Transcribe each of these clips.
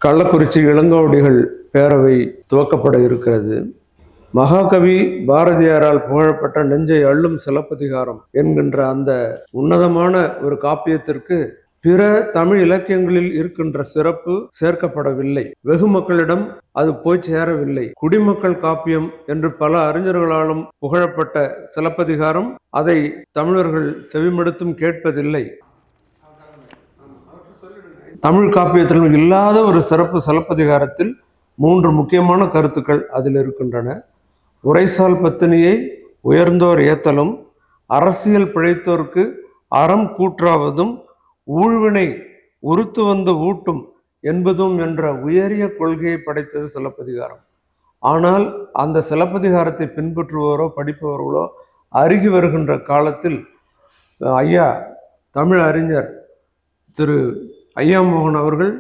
கள்ளக்குறிச்சி இளங்கோவடிகள் பேரவை துவக்கப்பட இருக்கிறது. மகாகவி பாரதியாரால் புகழப்பட்ட நெஞ்சை அள்ளும் சிலப்பதிகாரம் என்கின்ற அந்த உன்னதமான ஒரு காப்பியத்திற்கு பிற தமிழ் இலக்கியங்களில் இருக்கின்ற சிறப்பு சேர்க்கப்படவில்லை. வெகு மக்களிடம் அது போய் சேரவில்லை. குடிமக்கள் காப்பியம் என்று பல அறிஞர்களாலும் புகழப்பட்ட சிலப்பதிகாரம் அதை தமிழர்கள் செவிமடுத்தும் கேட்பதில்லை. தமிழ் காப்பியத்தில் இல்லாத ஒரு சிறப்பு சிலப்பதிகாரத்தில் 3 முக்கியமான கருத்துக்கள் அதில் இருக்கின்றன. உரைசால் பத்தினியை உயர்ந்தோர் ஏத்தலும், அரசியல் பிழைத்தோர்க்கு அறம் கூற்றாவதும், ஊழ்வினை உறுத்து வந்து ஊட்டும் என்பதும் என்ற உயரிய கொள்கையை படைத்தது சிலப்பதிகாரம். ஆனால் அந்த சிலப்பதிகாரத்தை பின்பற்றுவோரோ படிப்பவர்களோ அருகி வருகின்ற காலத்தில் ஐயா தமிழ் அறிஞர் திரு ஐயா மோகன் அவர்கள்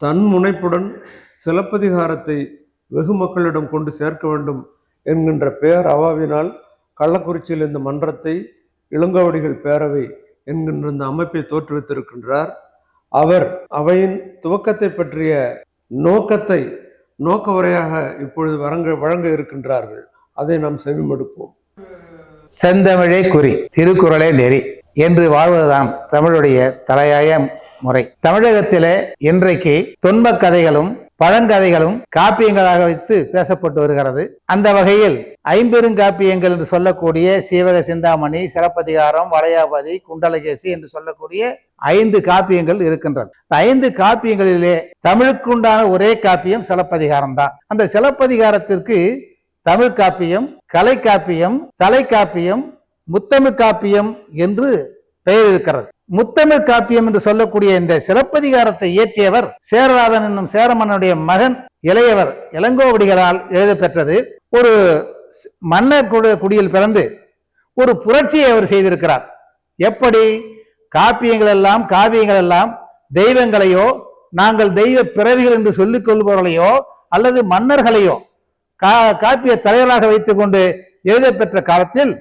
தன் முனைப்புடன் சிலப்பதிகாரத்தை வெகு மக்களிடம் கொண்டு சேர்க்க வேண்டும் என்கின்ற பெயர் அவாவினால் கள்ளக்குறிச்சியில் இந்த மன்றத்தை இளங்கோவடிகள் பேரவை என்கின்ற இந்த அமைப்பை தோற்றுவித்திருக்கின்றார். அவர் அவையின் துவக்கத்தை பற்றிய நோக்க உரையாக இப்பொழுது வழங்க இருக்கின்றார்கள். அதை நாம் செவிமடுப்போம். செந்தமிழே குறி, திருக்குறளே நெறி என்று வாழ்வதுதான் தமிழுடைய தலையாய முறை. தமிழகத்திலே இன்றைக்கு துன்ப கதைகளும் பழங்கதைகளும் காப்பியங்களாக வைத்து பேசப்பட்டு வருகிறது. அந்த வகையில் 5 பெருங்காப்பியங்கள் என்று சொல்லக்கூடிய சீவக சிந்தாமணி, சிலப்பதிகாரம், வளையாபதி, குண்டலகேசி என்று சொல்லக்கூடிய 5 காப்பியங்கள் இருக்கின்றது. 5 காப்பியங்களிலே தமிழுக்குண்டான ஒரே காப்பியம் சிலப்பதிகாரம் தான். அந்த சிலப்பதிகாரத்திற்கு தமிழ் காப்பியம், கலை காப்பியம், தலைக்காப்பியம், முத்தமிழ் காப்பியம் என்று பெயர் இருக்கிறது. முத்தமிழ் காப்பியம் என்று சொல்லக்கூடிய இந்த சிலப்பதிகாரத்தை இயற்றியவர் சேரராதன் என்னும் சேரமன்னுடைய மகன் இளையவர் இளங்கோவடிகளால் எழுத பெற்றது. ஒரு மன்னர் குடியில் பிறந்து ஒரு புரட்சியை அவர் செய்திருக்கிறார். எப்படி? காப்பியங்கள் எல்லாம் தெய்வங்களையோ நாங்கள் தெய்வ பிறவிகள் என்று சொல்லிக் கொள்பவர்களையோ அல்லது மன்னர்களையோ காப்பிய தலைவராக வைத்துக் கொண்டு எழுத பெற்ற காலத்தில்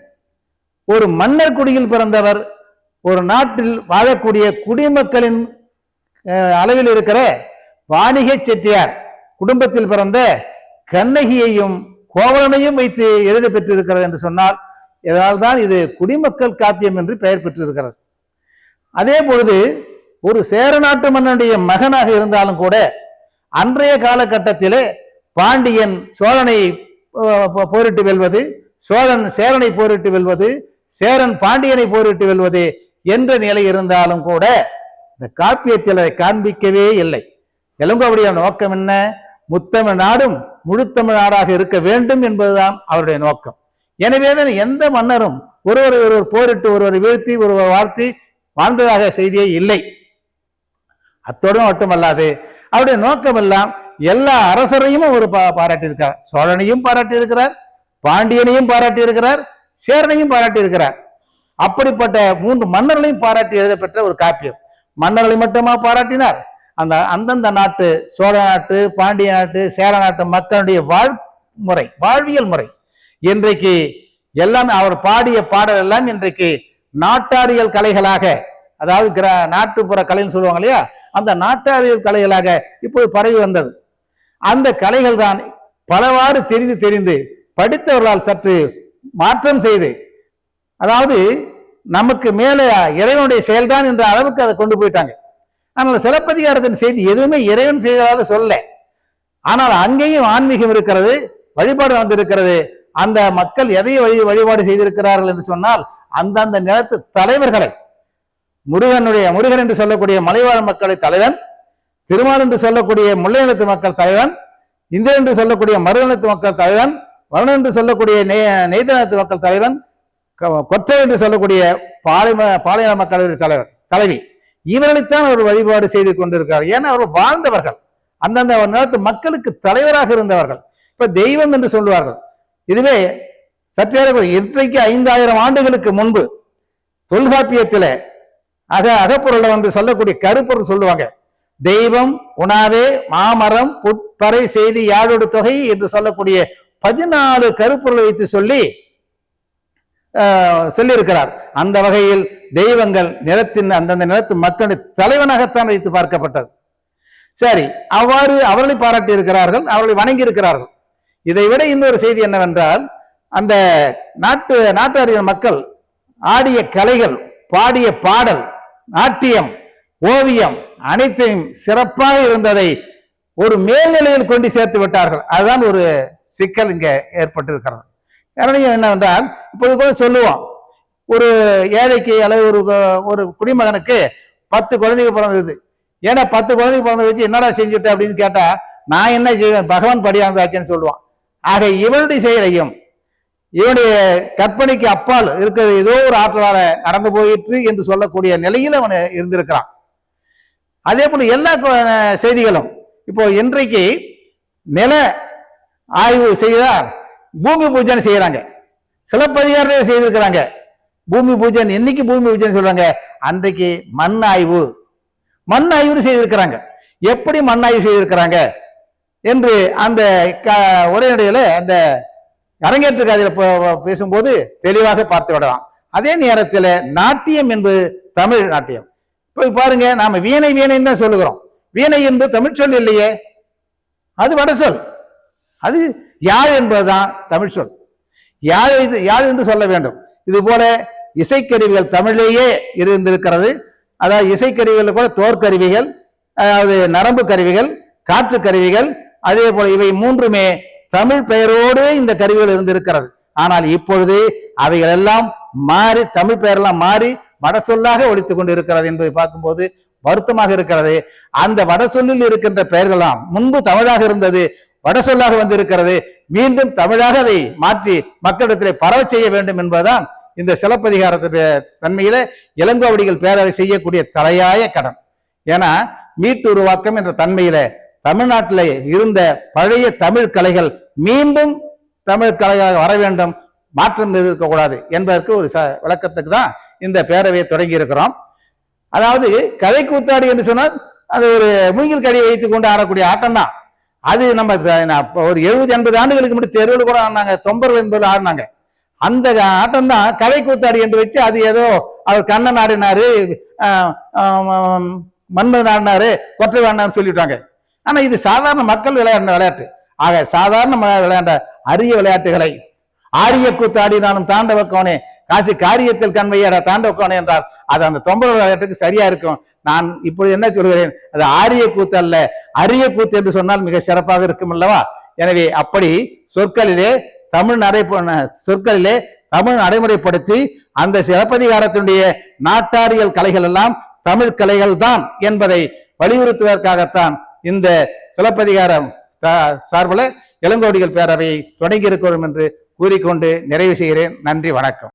ஒரு மன்னர் குடியில் பிறந்தவர் ஒரு நாட்டில் வாழக்கூடிய குடிமக்களின் அளவில் இருக்கிற வாணிக செட்டியார் குடும்பத்தில் பிறந்த கண்ணகியையும் கோவலனையும் வைத்து எழுத பெற்றிருக்கிறது என்று சொன்னால் இதனால்தான் இது குடிமக்கள் காப்பியம் என்று பெயர் பெற்றிருக்கிறது. அதே பொழுது ஒரு சேர நாட்டு மன்னனுடைய மகனாக இருந்தாலும் கூட அன்றைய காலகட்டத்திலே பாண்டியன் சோழனை போரிட்டு வெல்வது, சோழன் சேரனை போரிட்டு வெல்வது, சேரன் பாண்டியனை போரிட்டு வெல்வது என்ற நிலை இருந்தாலும் கூட இந்த காப்பியத்தில் அதை காண்பிக்கவே இல்லை. இளங்கோவடிய நோக்கம் என்ன? முத்தமிழ் நாடும் முழுத்தமிழ் நாடாக இருக்க வேண்டும் என்பதுதான் அவருடைய நோக்கம். எனவேதான் எந்த மன்னரும் ஒருவர் போரிட்டு ஒருவர் வீழ்த்தி ஒருவர் வாழ்த்தி வாழ்ந்ததாக செய்தியே இல்லை. அத்தோடு மட்டுமல்லாது அவருடைய நோக்கம் எல்லாம் எல்லா அரசரையும் அவர் பாராட்டியிருக்கிறார். சோழனையும் பாராட்டியிருக்கிறார், பாண்டியனையும் பாராட்டியிருக்கிறார், சேரனையும் பாராட்டியிருக்கிறார். அப்படிப்பட்ட 3 மன்னர்களையும் பாராட்டி எழுதப்பெற்ற ஒரு காப்பியம். மன்னர்களை மட்டுமா பாராட்டினார்? அந்தந்த நாட்டு சோழ நாட்டு, பாண்டிய நாட்டு, சேர நாட்டு மக்களுடைய வாழ்வியல் முறை இன்றைக்கு எல்லாமே அவர் பாடிய பாடல் எல்லாம் இன்றைக்கு நாட்டாரியல் கலைகளாக, அதாவது நாட்டுப்புற கலைன்னு சொல்லுவாங்க இல்லையா, அந்த நாட்டாரியல் கலைகளாக இப்போது பரவி வந்தது. அந்த கலைகள் தான் பலவாறு தெரிந்து படித்தவர்களால் சற்று மாற்றம் செய்து, அதாவது நமக்கு மேலே இறைவனுடைய செயல்தான் என்ற அளவுக்கு அதை கொண்டு போயிட்டாங்க. ஆனால் சிலப்பதிகாரத்தின் செய்தி எதுவுமே இறைவன் செய்ததாக சொல்ல, ஆனால் அங்கேயும் ஆன்மீகம் இருக்கிறது, வழிபாடு வந்திருக்கிறது. அந்த மக்கள் எதை வழிபாடு செய்திருக்கிறார்கள் என்று சொன்னால் அந்தந்த நிலத்து தலைவர்களை, முருகன் என்று சொல்லக்கூடிய மலைவாழ் மக்களை தலைவன், திருமால் என்று சொல்லக்கூடிய முல்லை நிலத்து மக்கள் தலைவன், இந்திரன் என்று சொல்லக்கூடிய மருதநிலத்து மக்கள் தலைவன், வருணன் என்று சொல்லக்கூடிய நெய்தனத்து மக்கள் தலைவன், கொற்றை என்று சொல்லக்கூடிய பாளைய மக்களுடைய தலைவி, இவர்களைத்தான் அவர் வழிபாடு செய்து கொண்டிருக்கிறார். ஏன்னா அவர்கள் வாழ்ந்தவர்கள், அந்தந்த நிலத்து மக்களுக்கு தலைவராக இருந்தவர்கள். இப்ப தெய்வம் என்று சொல்லுவார்கள். இதுவே சற்றே இன்றைக்கு 5000 ஆண்டுகளுக்கு முன்பு தொல்காப்பியத்தில அகப்பொருளை சொல்லக்கூடிய கருப்பொருள் சொல்லுவாங்க. தெய்வம் உணாவே மாமரம் புட்பறை செய்தி யாழோடு தொகை என்று சொல்லக்கூடிய 14 கருப்பொருளை வைத்து சொல்லியிருக்கிறார். அந்த வகையில் தெய்வங்கள் நிலத்தின் அந்தந்த நிலத்து மக்களின் தலைவனாகத்தான் வைத்து பார்க்கப்பட்டது. சரி, அவ்வாறு அவர்களை பாராட்டி இருக்கிறார்கள், அவர்களை வணங்கி இருக்கிறார்கள். இதை விட இன்னொரு செய்தி என்னவென்றால், அந்த நாட்டாரியர் மக்கள் ஆடிய கலைகள், பாடிய பாடல், நாட்டியம், ஓவியம் அனைத்தையும் சிறப்பாக இருந்ததை ஒரு மேல்நிலையில் கொண்டு சேர்த்து விட்டார்கள். அதுதான் ஒரு சிக்கல் இங்க ஏற்பட்டிருக்கிறது. காரணம் என்னவென்றால், இப்போது கூட சொல்லுவோம், ஒரு ஏழைக்கு அல்லது ஒரு குடிமகனுக்கு 10 குழந்தைகள் பிறந்தது. ஏன்னா 10 குழந்தைகள் பிறந்த வச்சு என்னடா செஞ்சுட்ட அப்படின்னு கேட்டா, நான் என்ன செய்வேன், பகவான் படியாந்தாச்சுன்னு சொல்லுவான். ஆக இவனுடைய செயலையும் இவனுடைய கற்பனைக்கு அப்பால் இருக்கிற ஏதோ ஒரு ஆற்றலால நடந்து போயிற்று என்று சொல்லக்கூடிய நிலையில் அவன் இருந்திருக்கிறான். அதே போல எல்லா செய்திகளும் இப்போ இன்றைக்கு நில ஆய்வு செய்தால் பூமி பூஜை செய்யறாங்க, சிலப்பதிகாரம் செய்திருக்கிறாங்க. பூமி பூஜை என்னைக்கு பூமி பூஜை சொல்றாங்க, அன்றைக்கு மண் ஆய்வு செய்திருக்கிறாங்க. எப்படி மண் ஆய்வு செய்திருக்கிறாங்க என்று அந்த உரைநடையில அந்த அரங்கேற்று கதையில பேசும்போது தெளிவாக பார்த்து விடலாம். அதே நேரத்தில் நாட்டியம் என்பது தமிழ் நாட்டியம். இப்ப பாருங்க, நாம வீணை தான் சொல்லுகிறோம். வீணை என்பது தமிழ் சொல் இல்லையே, அது வட சொல். அது யாழ் என்பதுதான் தமிழ் சொல். யாழ் என்று சொல்ல வேண்டும். இது போல இசைக்கருவிகள் தமிழிலேயே இருந்திருக்கிறது. அதாவது இசைக்கருவிகள் கூட தோற்கருவிகள், அதாவது நரம்பு கருவிகள், காற்று கருவிகள், அதே போல இவை மூன்றுமே தமிழ் பெயரோடு இந்த கருவிகள் இருந்திருக்கிறது. ஆனால் இப்பொழுது அவைகள் எல்லாம் மாறி, தமிழ் பெயரெல்லாம் மாறி வட சொல்லாக ஒழித்துக் கொண்டு இருக்கிறது என்பதை பார்க்கும்போது வருத்தமாக இருக்கிறது. அந்த வட சொல்லில் இருக்கின்ற பெயர்களாம் முன்பு தமிழாக இருந்தது, வட சொல்லாக வந்திருக்கிறது. மீண்டும் தமிழாக அதை மாற்றி மக்களிடத்திலே பரவ செய்ய வேண்டும் என்பதுதான் இந்த சிலப்பதிகாரத்துடைய தன்மையில இளங்கோவடிகள் பேரவை செய்யக்கூடிய தலையாய கடன். ஏன்னா மீட்டுருவாக்கம் என்ற தன்மையில தமிழ்நாட்டில் இருந்த பழைய தமிழ் கலைகள் மீண்டும் தமிழ் கலைகளாக வர வேண்டும், மாற்றம் இருக்கக்கூடாது என்பதற்கு ஒரு விளக்கத்துக்கு தான் இந்த பேரவையை தொடங்கி இருக்கிறோம். அதாவது கலை கூத்தாடி என்று சொன்னால் அது ஒரு மூங்கில் கடியை வைத்துக் கொண்டு ஆடக்கூடிய ஆட்டம் தான். அது நம்ம ஒரு 70-80 ஆண்டுகளுக்கு முன்னாடி தெருவில் கூட ஆடினாங்க, தொம்பர்கள் என்பது ஆடினாங்க. அந்த ஆட்டம் தான் கலை கூத்தாடி என்று வச்சு, அது ஏதோ அவர் கண்ணன் ஆடினாரு, மன்மதன் ஆடினாரு, கொற்றை ஆடினாரு சொல்லிட்டாங்க. ஆனா இது சாதாரண மக்கள் விளையாடின விளையாட்டு. ஆக சாதாரண விளையாண்ட அரிய விளையாட்டுகளை ஆரிய கூத்தாடினாலும் தாண்டவக்கோனே காசி காரியத்தில் கண்மையாட தாண்டவக்கோனே என்றால் அது அந்த தொம்பர் விளையாட்டுக்கு சரியா இருக்கும். நான் இப்பொழுது என்ன சொல்கிறேன், அது ஆரிய கூத்து அல்ல, அரிய கூத்து என்று சொன்னால் மிக சிறப்பாக இருக்கும் அல்லவா. எனவே அப்படி சொற்களிலே தமிழ் நடைமுறைப்படுத்தி அந்த சிலப்பதிகாரத்தினுடைய நாட்டாரியல் கலைகள் எல்லாம் தமிழ் கலைகள் தான் என்பதை வலியுறுத்துவதற்காகத்தான் இந்த சிலப்பதிகாரம் சார்பில் இளங்கோவடிகள் பேரவையை தொடங்கி இருக்கிறோம் என்று கூறிக்கொண்டு நிறைவு செய்கிறேன். நன்றி, வணக்கம்.